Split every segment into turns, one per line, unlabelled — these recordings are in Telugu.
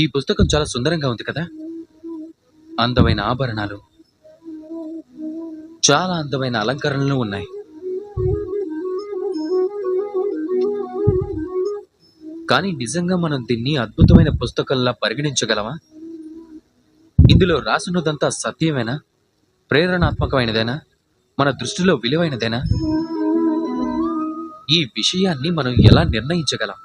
ఈ పుస్తకం చాలా సుందరంగా ఉంది కదా. అందమైన ఆభరణాలు, చాలా అందమైన అలంకరణలు ఉన్నాయి. కానీ నిజంగా మనం దీన్ని అద్భుతమైన పుస్తకంలా పరిగణించగలమా? ఇందులో రాసున్నదంతా సత్యమేనా? ప్రేరణాత్మకమైనదేనా? మన దృష్టిలో విలువైనదేనా? ఈ విషయాన్ని మనం ఎలా నిర్ణయించగలం?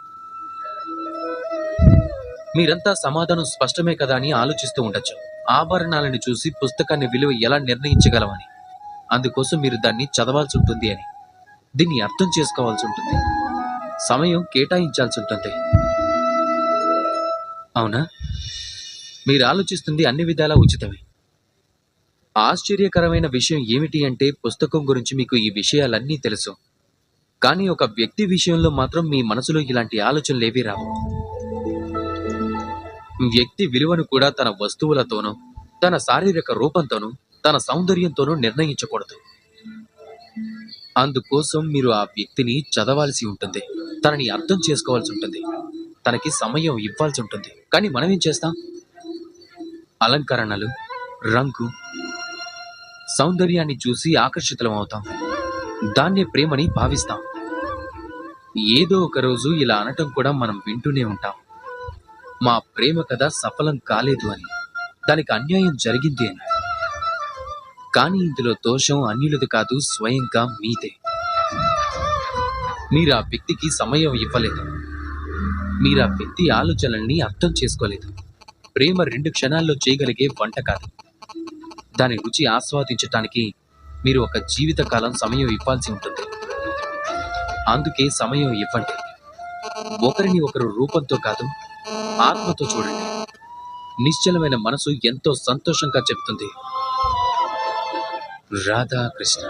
మీరంతా సమాధానం స్పష్టమే కదా అని ఆలోచిస్తూ ఉండొచ్చు. ఆభరణాలను చూసి పుస్తకాన్ని విలువ ఎలా నిర్ణయించగలమని. అందుకోసం మీరు దాన్ని చదవాల్సి ఉంటుంది అని, దీన్ని అర్థం చేసుకోవాల్సి ఉంటుంది, సమయం కేటాయించాల్సి ఉంటుంది. అవునా? మీరు ఆలోచిస్తుంది అన్ని విధాలా ఉచితమే. ఆశ్చర్యకరమైన విషయం ఏమిటి అంటే పుస్తకం గురించి మీకు ఈ విషయాలన్నీ తెలుసు, కానీ ఒక వ్యక్తి విషయంలో మాత్రం మీ మనసులో ఇలాంటి ఆలోచనలేవీ రావు. వ్యక్తి విలువను కూడా తన వస్తువులతోనూ, తన శారీరక రూపంతోనూ, తన సౌందర్యంతోనూ నిర్ణయించకూడదు. అందుకోసం మీరు ఆ వ్యక్తిని చదవాల్సి ఉంటుంది, తనని అర్థం చేసుకోవాల్సి ఉంటుంది, తనకి సమయం ఇవ్వాల్సి ఉంటుంది. కానీ మనం ఏం చేస్తాం? అలంకరణలు, రంగు, సౌందర్యాన్ని చూసి ఆకర్షితులం అవుతాం. దాన్నే ప్రేమని భావిస్తాం. ఏదో ఒక రోజు ఇలా అనటం కూడా మనం వింటూనే ఉంటాం. మా ప్రేమ కథ సఫలం కాలేదు అని, దానికి అన్యాయం జరిగింది అని. కానీ ఇందులో దోషం అన్యులది కాదు, స్వయంగా మీదే. మీరు ఆ వ్యక్తికి సమయం ఇవ్వలేదు, మీరు ఆ వ్యక్తి ఆలోచనల్ని అర్థం చేసుకోలేదు. ప్రేమ 2 క్షణాల్లో చేయగలిగే వంట కాదు. దాని రుచి ఆస్వాదించటానికి మీరు ఒక జీవితకాలం సమయం ఇవ్వాల్సి ఉంటుంది. అందుకే సమయం ఇవ్వండి. ఒకరిని ఒకరు రూపంతో కాదు, ఆత్మతో చూడండి. నిశ్చలమైన మనసు ఎంతో సంతోషంగా చెప్తుంది. రాధాకృష్ణ.